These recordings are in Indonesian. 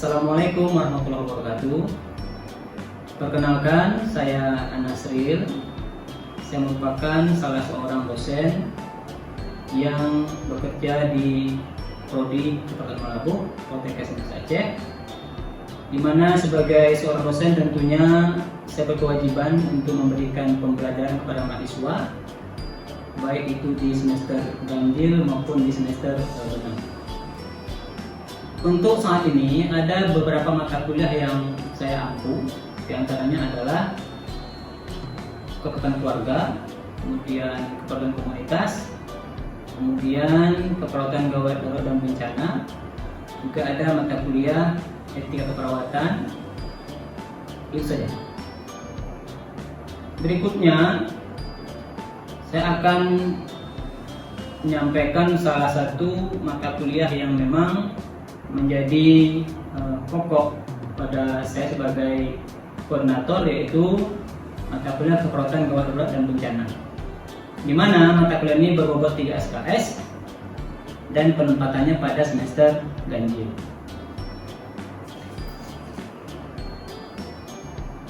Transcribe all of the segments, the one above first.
Assalamualaikum warahmatullahi wabarakatuh. Perkenalkan, saya Anasril. Saya merupakan salah seorang dosen yang bekerja di Prodi Keperawatan Malabu, Poltekkes Aceh. Di mana sebagai seorang dosen tentunya saya berkewajiban untuk memberikan pembelajaran kepada mahasiswa, baik itu di semester ganjil maupun di semester genap. Untuk saat ini ada beberapa mata kuliah yang saya ampu, di antaranya adalah keperawatan keluarga, kemudian keperawatan komunitas, kemudian keperawatan gawat darurat dan bencana, juga ada mata kuliah etika keperawatan. Itu saja. Berikutnya saya akan menyampaikan salah satu mata kuliah yang memang menjadi pokok pada saya sebagai koordinator, yaitu mata kuliah keperawatan gawat darurat dan bencana, di mana mata kuliah ini berbobot 3 SKS dan penempatannya pada semester ganjil.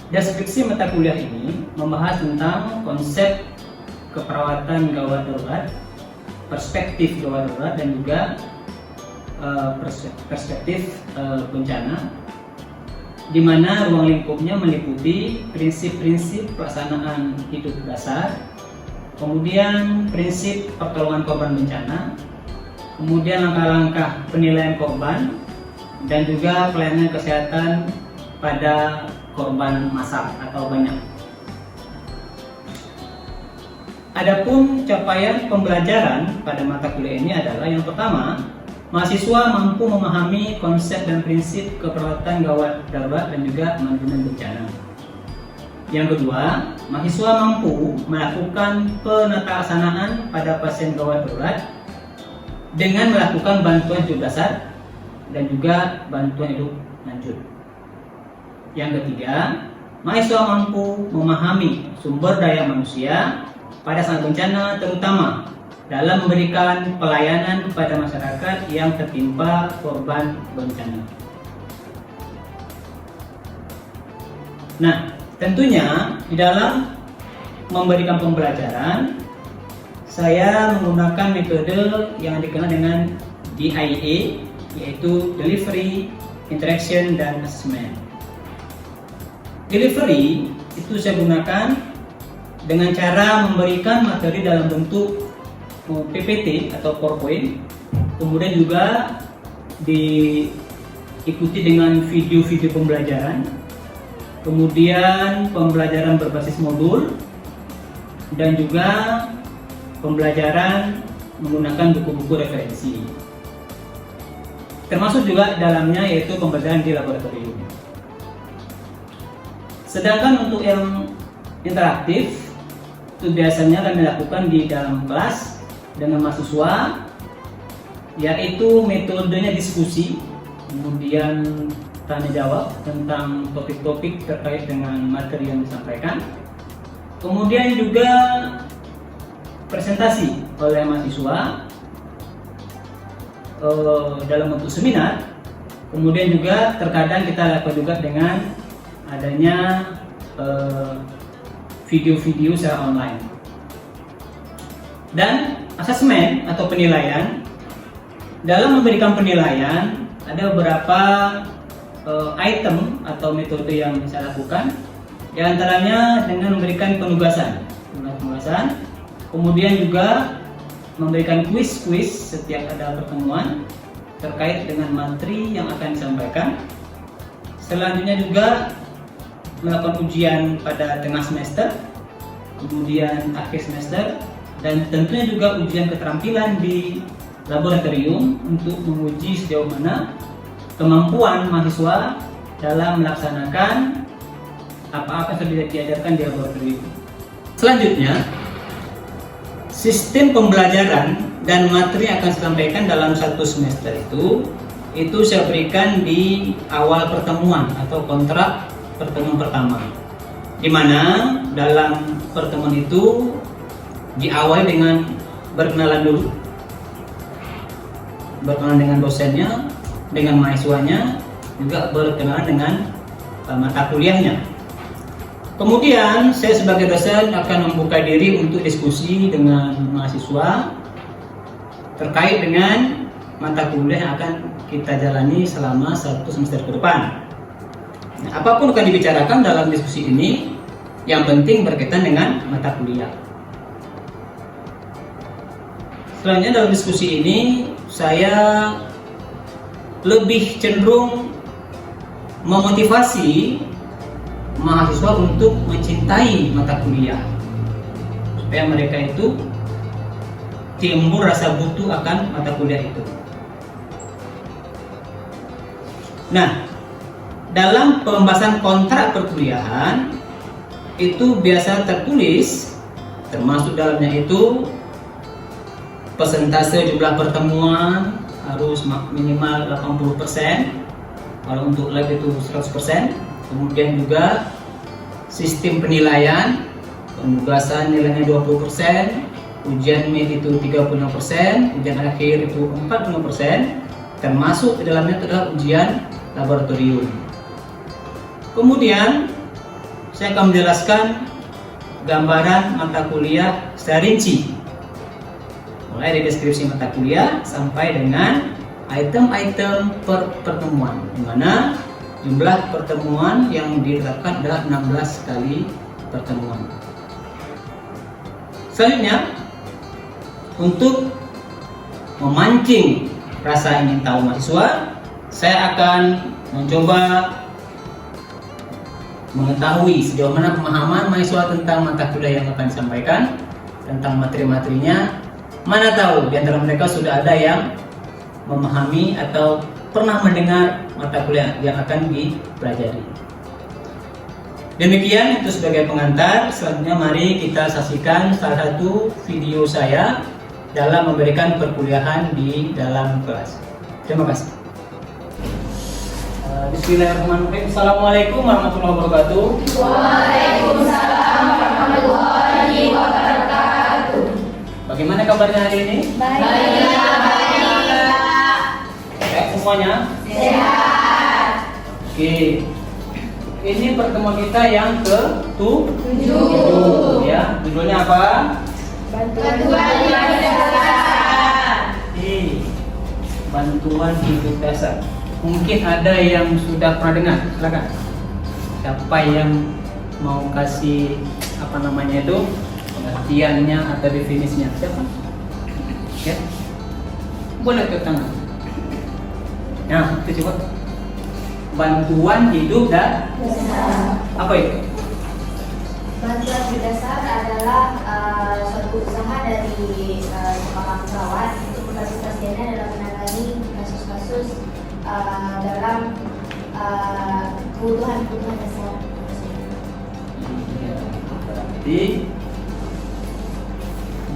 Deskripsi mata kuliah ini membahas tentang konsep keperawatan gawat darurat, perspektif gawat darurat, dan juga perspektif bencana, di mana ruang lingkupnya meliputi prinsip-prinsip pelaksanaan hidup dasar, kemudian prinsip pertolongan korban bencana, kemudian langkah-langkah penilaian korban, dan juga pelayanan kesehatan pada korban massal atau banyak. Adapun capaian pembelajaran pada mata kuliah ini adalah yang pertama, mahasiswa mampu memahami konsep dan prinsip keperawatan gawat darurat dan juga manajemen bencana. Yang kedua, mahasiswa mampu melakukan penatalaksanaan pada pasien gawat darurat dengan melakukan bantuan hidup dasar dan juga bantuan hidup lanjut. Yang ketiga, mahasiswa mampu memahami sumber daya manusia pada saat bencana, terutama dalam memberikan pelayanan kepada masyarakat yang tertimpa korban bencana. Nah, tentunya di dalam memberikan pembelajaran, saya menggunakan metode yang dikenal dengan DIA, yaitu Delivery, Interaction, dan Assessment. Delivery itu saya gunakan dengan cara memberikan materi dalam bentuk PPT atau PowerPoint, kemudian juga diikuti dengan video-video pembelajaran, kemudian pembelajaran berbasis modul, dan juga pembelajaran menggunakan buku-buku referensi. Termasuk juga dalamnya yaitu pembelajaran di laboratorium. Sedangkan untuk yang interaktif itu biasanya kami lakukan di dalam kelas dengan mahasiswa, yaitu metodenya diskusi, kemudian tanya jawab tentang topik-topik terkait dengan materi yang disampaikan, kemudian juga presentasi oleh mahasiswa dalam bentuk seminar, kemudian juga terkadang kita lakukan juga dengan adanya video-video secara online. Dan asesmen atau penilaian, dalam memberikan penilaian ada beberapa item atau metode yang saya lakukan, di antaranya dengan memberikan penugasan, kemudian juga memberikan kuis-kuis setiap ada pertemuan terkait dengan materi yang akan disampaikan. Selanjutnya juga melakukan ujian pada tengah semester, kemudian akhir semester, dan tentunya juga ujian keterampilan di laboratorium untuk menguji sejauh mana kemampuan mahasiswa dalam melaksanakan apa-apa yang sudah diajarkan di laboratorium. Selanjutnya, sistem pembelajaran dan materi yang akan disampaikan dalam satu semester itu saya berikan di awal pertemuan atau kontrak pertemuan pertama, di mana dalam pertemuan itu diawali dengan berkenalan dulu, berkenalan dengan dosennya, dengan mahasiswanya, juga berkenaan dengan mata kuliahnya. Kemudian saya sebagai dosen akan membuka diri untuk diskusi dengan mahasiswa terkait dengan mata kuliah yang akan kita jalani selama 1 semester ke depan. Nah, apapun akan dibicarakan dalam diskusi ini, yang penting berkaitan dengan mata kuliah. Selanjutnya dalam diskusi ini saya lebih cenderung memotivasi mahasiswa untuk mencintai mata kuliah supaya mereka itu timbul rasa butuh akan mata kuliah itu. Nah, dalam pembahasan kontrak perkuliahan itu biasa tertulis, termasuk dalamnya itu persentase jumlah pertemuan harus minimal 80%, kalau untuk lab itu 100%. Kemudian juga sistem penilaian, penugasan nilainya 20%, ujian mid itu 36%, ujian akhir itu 45%, termasuk di dalamnya adalah ujian laboratorium. Kemudian saya akan menjelaskan gambaran mata kuliah secara rinci, mulai dari deskripsi mata kuliah sampai dengan item-item per pertemuan, di mana jumlah pertemuan yang ditetapkan adalah 16 kali pertemuan. Selanjutnya, untuk memancing rasa ingin tahu mahasiswa, saya akan mencoba mengetahui sejauh mana pemahaman mahasiswa tentang mata kuliah yang akan disampaikan, tentang materi-materinya. Mana tahu di antara mereka sudah ada yang memahami atau pernah mendengar mata kuliah yang akan dipelajari. Demikian itu sebagai pengantar. Selanjutnya mari kita saksikan salah satu video saya dalam memberikan perkuliahan di dalam kelas. Terima kasih. Bismillahirrahmanirrahim. Assalamualaikum warahmatullahi wabarakatuh. Waalaikumsalam warahmatullahi wabarakatuh. Bagaimana kabarnya hari ini? Baik. Sehat semuanya? Sehat. Oke. Ini pertemuan kita yang ke-7 ya. Judulnya apa? Bantuan hidup dasar. Bantuan hidup dasar. Mungkin ada yang sudah pernah dengar. Silakan. Siapa yang mau kasih apa namanya itu pengertiannya atau definisinya? Siapa? Ya. Boleh ke tangan. Nah, itu coba. Bantuan hidup dan Dasar. apa itu? Bantuan hidup dasar adalah suatu usaha dari seorang perawat untuk membantu pasiennya dalam menangani kasus-kasus dalam kebutuhan dasar. Berarti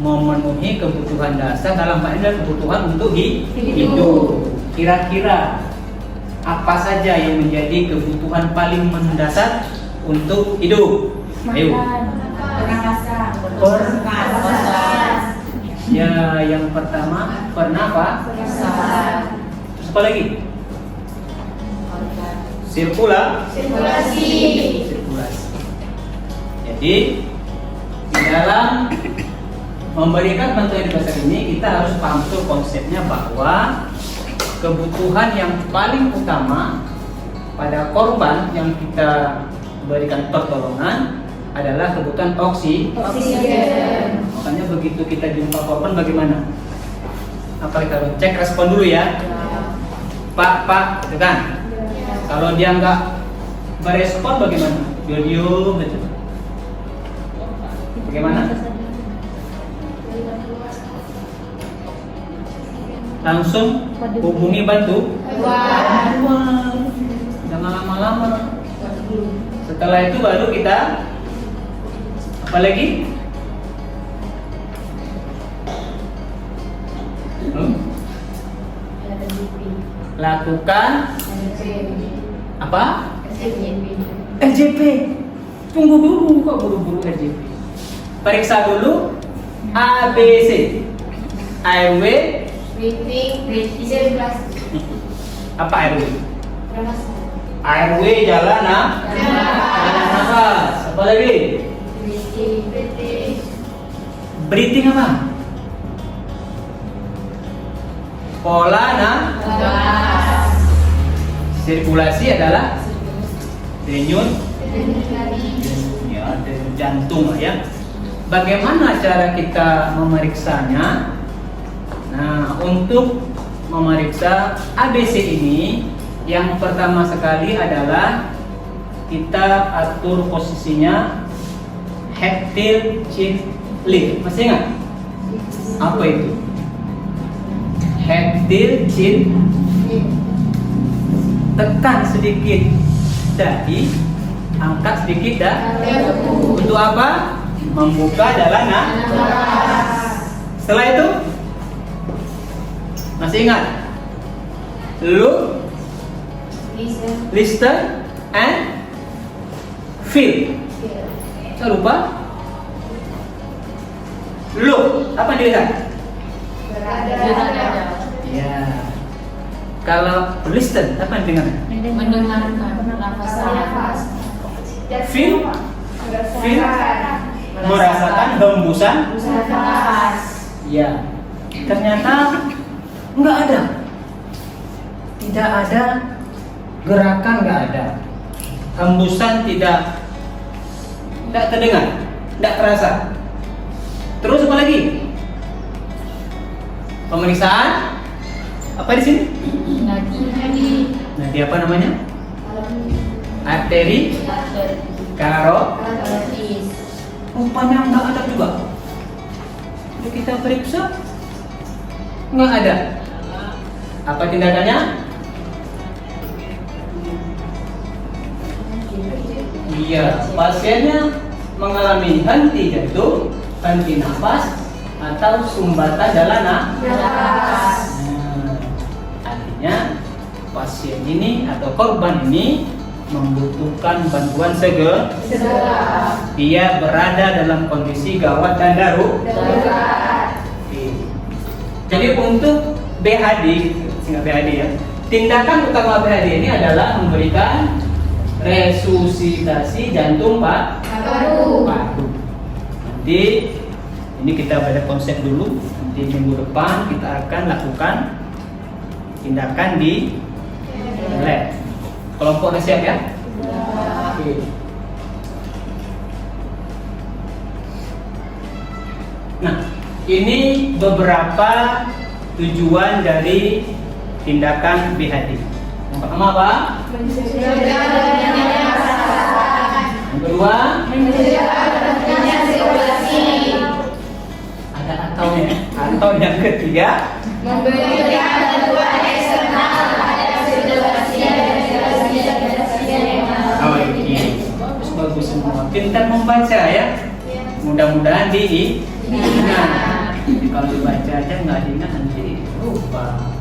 memenuhi kebutuhan dasar dalam hal ini adalah kebutuhan untuk hidup. Kira-kira apa saja yang menjadi kebutuhan paling mendasar untuk hidup? Ayo. Pernafasan. Ya, yang pertama pernafasan. Terus apa lagi? Sirkulasi. Jadi di dalam memberikan bantuan hidup dasar ini kita harus paham betul konsepnya bahwa kebutuhan yang paling utama pada korban yang kita berikan pertolongan adalah kebutuhan oksigen. Makanya begitu kita jumpa korban bagaimana? Apa kita cek respon dulu ya? Pak, gitu kan? Kalau dia nggak berespon bagaimana? Dia diem gitu. Bagaimana? Langsung hubungi bantu. Jangan lama-lama. Setelah itu baru kita apa lagi? Lakukan apa? RJP. Tunggu dulu, kok buru-buru RJP. Periksa dulu ABC. Airway. Breathing, sirkulasi. Apa airway? Pernafasan. Airway jalan nafas. Apa lagi? Breathing apa? Pola sirkulasi adalah denyut ya, denyut jantung ya. Bagaimana cara kita memeriksanya? Nah, untuk memeriksa ABC ini, yang pertama sekali adalah kita atur posisinya head, tail, chin, lip. Masih ingat? Apa itu? Head, tail, chin. Tekan sedikit dahi, angkat sedikit dahi. Untuk apa? Membuka jalan nafas. Setelah itu, masih ingat? Look, listen, and feel. Jangan lupa. Look, apa yang dilihat? Ya. Kalau listen, apa yang dengar? Mendengarkan nafas. Feel, merasakan hembusan nafas. ya. Ternyata nggak ada, tidak ada gerakan, nggak ada hembusan, tidak terdengar, tidak terasa. Terus apa lagi? Pemeriksaan apa di sini? Nadi apa namanya? Arteri, rupanya nggak ada juga. Jadi kita periksa nggak ada. Apa tindakannya? Iya, pasiennya mengalami henti jantung, henti nafas, atau sumbatan jalan nafas. Artinya pasien ini atau korban ini membutuhkan bantuan segera. Dia berada dalam kondisi gawat dan darurat. Jadi untuk BHD, singkat BHD ya, tindakan utama BHD ini adalah memberikan resusitasi jantung paru. Nanti ini kita baca konsep dulu. Nanti minggu depan kita akan lakukan tindakan di lab. Kelompok udah siap ya? Oke. Nah, ini beberapa tujuan dari tindakan BHD. Yang pertama apa? Yang kedua? Ada ataunya. Atau yang ketiga? Memberikan bantuan eksternal pada sirkulasi. Oh iya, bagus semua. Pintar membaca ya. Mudah-mudahan diingat. Kalau dibaca aja nggak diingat nanti lupa.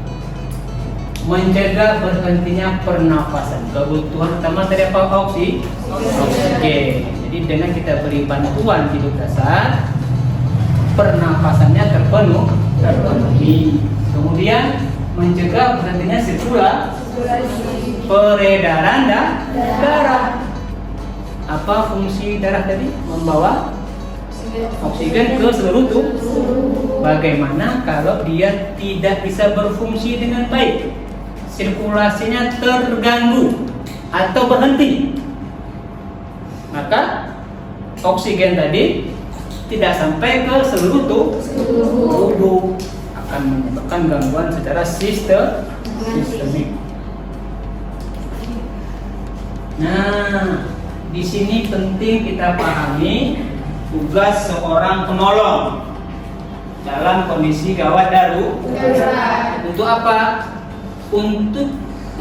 Mencegah berhentinya pernafasan. Kebutuhan utama tadi apa? Oksigen. Jadi dengan kita beri bantuan hidup dasar, pernafasannya terpenuhi. Kemudian mencegah berhentinya sirkulasi, peredaran darah. Apa fungsi darah tadi? Membawa oksigen ke seluruh tubuh. Bagaimana kalau dia tidak bisa berfungsi dengan baik? Sirkulasinya terganggu atau berhenti, maka oksigen tadi tidak sampai ke seluruh tubuh, akan menyebabkan gangguan secara sistemik. Nah, di sini penting kita pahami tugas seorang penolong dalam kondisi gawat darurat. Untuk apa? Untuk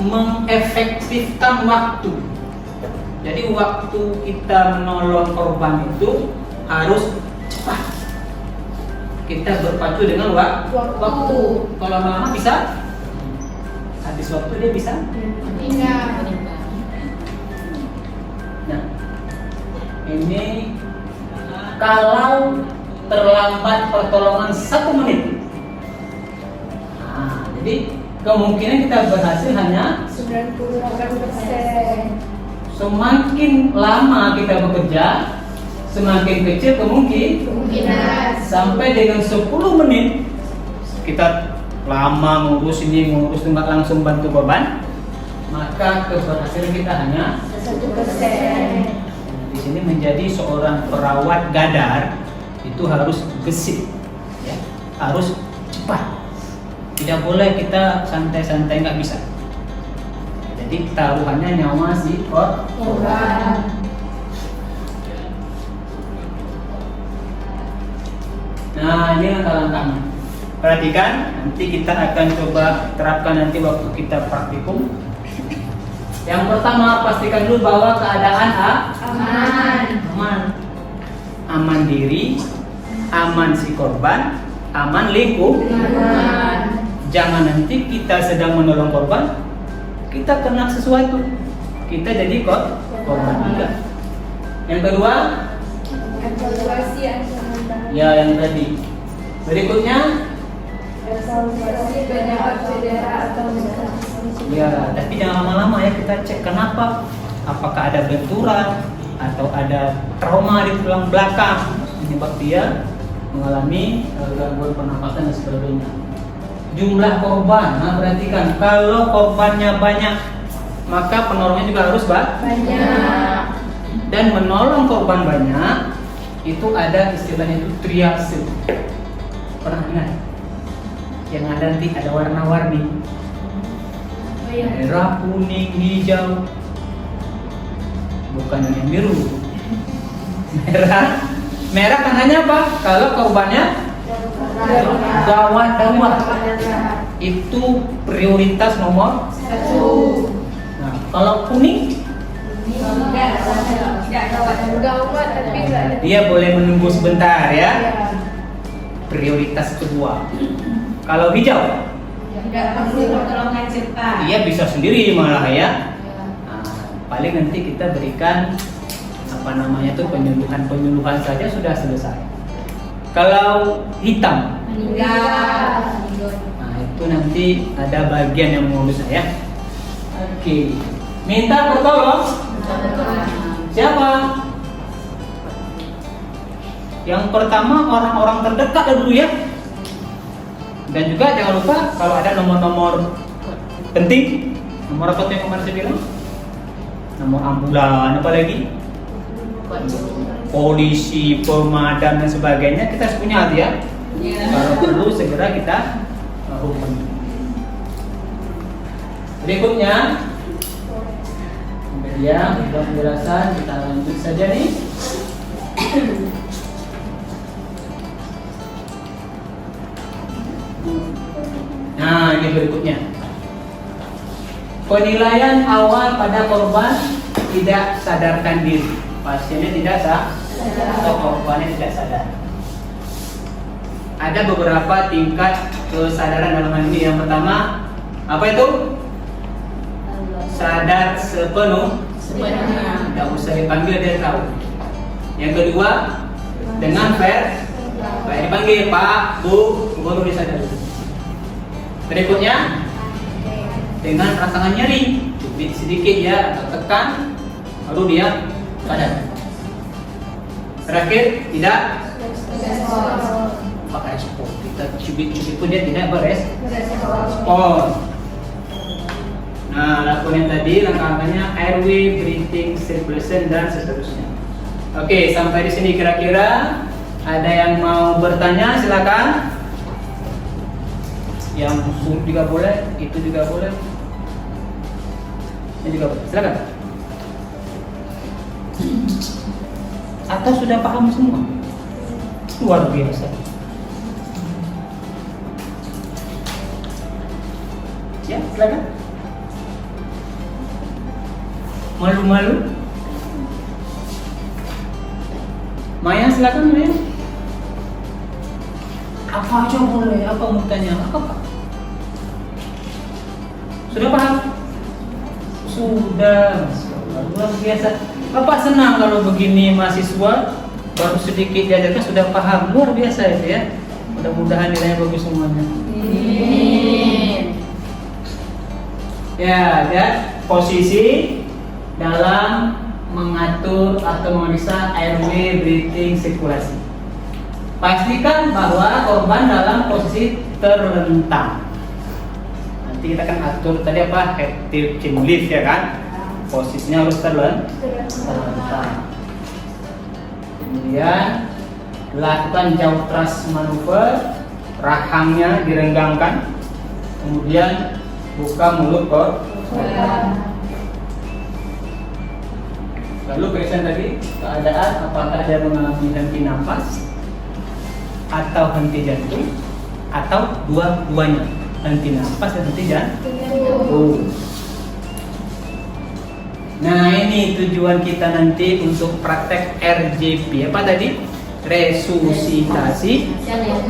mengefektifkan waktu. Jadi waktu kita menolong korban itu harus cepat. Kita berpacu dengan waktu. Kalau lama bisa habis waktu, dia bisa meninggal. Nah, ini kalau terlambat pertolongan 1 menit. Nah, jadi kemungkinan kita berhasil hanya 10%. 98%. Semakin lama kita bekerja, semakin kecil Kemungkinan. sampai dengan 10 menit kita lama ngurus ini, ngurus nggak langsung bantu beban, maka keberhasilan kita hanya 1%. di sini menjadi seorang perawat gadar itu harus gesit, ya, harus cepat. Tidak boleh kita santai-santai, nggak bisa. Jadi taruhannya nyawa si Korban. Nah, ini langkah-langkahnya. Perhatikan, nanti kita akan coba terapkan nanti waktu kita praktikum. Yang pertama, pastikan dulu bahwa keadaan Aman. aman. Aman diri, aman si korban, aman Aman. Jangan nanti kita sedang menolong korban, kita kena sesuatu, kita jadi korban juga. Yang kedua, Evaluasi ancaman. ya yang tadi. Berikutnya, Evaluasi penyebab cedera atau luka. ya, tapi jangan lama-lama ya, kita cek kenapa. Apakah ada benturan atau ada trauma di tulang belakang menyebab dia mengalami gangguan pernapasan dan sebagainya. Jumlah korban, nah perhatikan, kalau korbannya banyak, maka penolongnya juga harus Banyak. dan menolong korban banyak itu ada istilahnya itu triase. Pernah dengar? Yang ada nanti ada warna-warni, merah, kuning, hijau, bukan yang biru. Merah tandanya apa? Kalau korbannya gawat, itu prioritas nomor. 1. Nah, kalau kuning Enggak gawat tapi enggak ada. dia boleh menunggu sebentar ya, prioritas kedua. Kalau hijau Enggak perlu pertolongan cepat. dia bisa sendiri malah ya. Nah, paling nanti kita berikan apa namanya tuh penyuluhan saja sudah selesai. Kalau hitam, Meninggal. nah itu nanti ada bagian yang mengurus saya. Oke, minta pertolong siapa? Yang pertama orang-orang terdekat dulu ya. Dan juga jangan lupa kalau ada nomor-nomor penting, nomor apa tuh yang kemarin saya bilang? Nomor ambulan, apa lagi? Polisi, pemadam dan sebagainya, kita harus punya hati ya. Kalau perlu segera kita hubungi. Berikutnya, kemudian untuk penjelasan kita lanjut saja nih. Nah, ini berikutnya. Penilaian awal pada korban tidak sadarkan diri. Pasiennya tidak atau korbannya tidak sadar. Ada beberapa tingkat kesadaran dalam hal ini. Yang pertama, apa itu? Sadar sepenuhnya. Tidak usah dipanggil, dia tahu. Yang kedua, dengan fair, baik dipanggil Pak, Bu, baru disadari. Berikutnya, dengan rasakan nyeri, cubit sedikit ya atau tekan, baru dia sadar. Terakhir, tidak pakai respon. Kita cubit-cubit pun dia tidak berespon. Nah, lakukan yang tadi langkah-langkahnya airway, breathing, circulation dan seterusnya. Oke, sampai di sini kira-kira ada yang mau bertanya, silakan. Yang sulit juga boleh, itu juga boleh. Ini juga boleh. Silakan. Atau sudah paham semua? Luar biasa. Ya, silakan. Malu-malu? Maya, silakan Maya. Apa aja boleh, apa mau tanya? Apa? Sudah paham? Sudah, Masya Allah, luar biasa. Bapak senang kalau begini mahasiswa baru sedikit diajarkan sudah paham, luar biasa itu ya. Mudah-mudahan nilainya bagus semuanya. Ya, dan posisi dalam mengatur atau memeriksa airway breathing sirkulasi. Pastikan bahwa korban dalam posisi terlentang. Nanti kita akan atur tadi apa? Active chin lift ya kan? Posisinya harus terlentang. Kemudian lakukan jauh thrust manuver, rahangnya direnggangkan. Kemudian buka mulut korban. Lalu periksa tadi keadaan apakah dia mengalami henti nafas atau henti jantung atau dua-duanya, henti nafas dan henti jantung. Nah ini tujuan kita nanti untuk praktek RJP apa tadi? Resusitasi jantung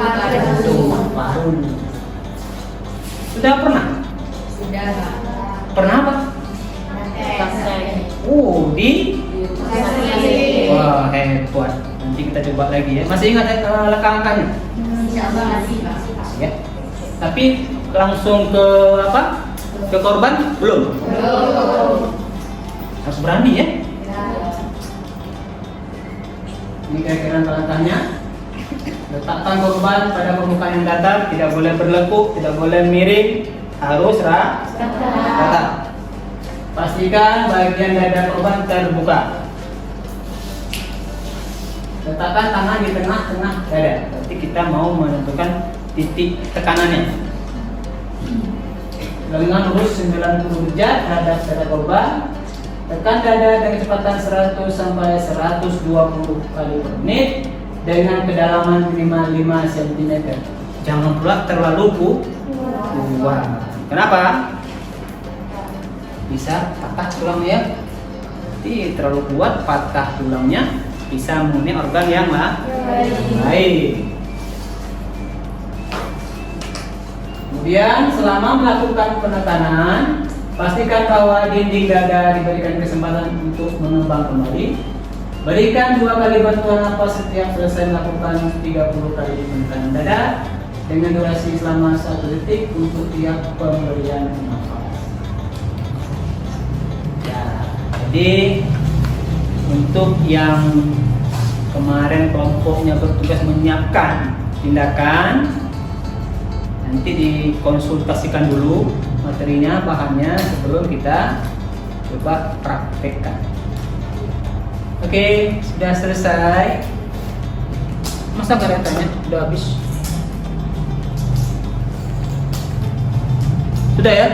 paru. Sudah pernah? Sudah. Pernah apa? Di wah hebat. Nanti kita coba lagi ya. Masih ingat langkah-langkahnya? Ya. Tapi langsung ke apa? Ke korban belum? Harus berani ya. Ini kira-kira langkah-langkahnya. Letakkan korban pada permukaan yang datar, tidak boleh berlekuk, tidak boleh miring, harus rata. Pastikan bagian dada korban terbuka. Letakkan tangan di tengah-tengah dada. Berarti kita mau menentukan titik tekanannya. Lengan lurus 90 derajat terhadap dada korban. Tekan dada dengan kecepatan 100 sampai 120 kali per menit dengan kedalaman minimal 5 cm. Jangan pula terlalu kuat. Kenapa? Bisa patah tulangnya ya. Jadi terlalu kuat patah tulangnya bisa mengenai organ yang lain. Kemudian selama melakukan penekanan, pastikan bahwa dinding dada diberikan kesempatan untuk mengembang kembali. Berikan 2 kali bantuan napas setiap selesai melakukan 30 kali penekanan dada dengan durasi selama 1 detik untuk tiap pemberian nafas. Jadi untuk yang kemarin kelompoknya bertugas menyiapkan tindakan, nanti dikonsultasikan dulu materinya, bahannya sebelum kita coba praktekkan. Oke, sudah selesai. Masa keretanya udah habis? Sudah ya?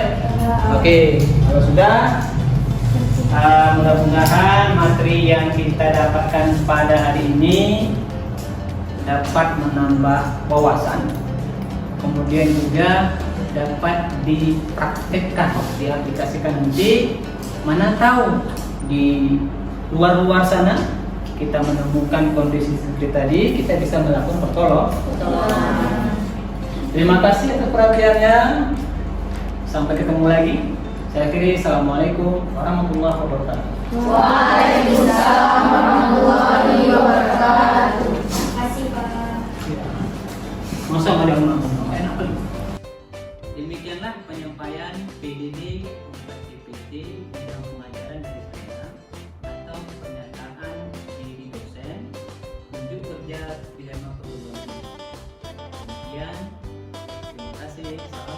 Oke, kalau sudah, mudah-mudahan materi yang kita dapatkan pada hari ini dapat menambah wawasan, kemudian juga dapat dipraktekkan, diaplikasikan nanti. Mana tahu di luar sana kita menemukan kondisi seperti tadi, kita bisa melakukan pertolongan. Terima kasih atas perhatiannya. Sampai ketemu lagi. Saya akhiri, assalamualaikum warahmatullahi wabarakatuh. Waalaikumsalam warahmatullahi wabarakatuh. Terima kasih Pak. Masa nggak ada ngomong enak kali. Demikianlah penyampaian PDD Unpad CPT bidang pengajaran dari saya atau pernyataan diri dosen unjuk kerja pidana perguruan tinggi. Kemudian terima kasih. Salam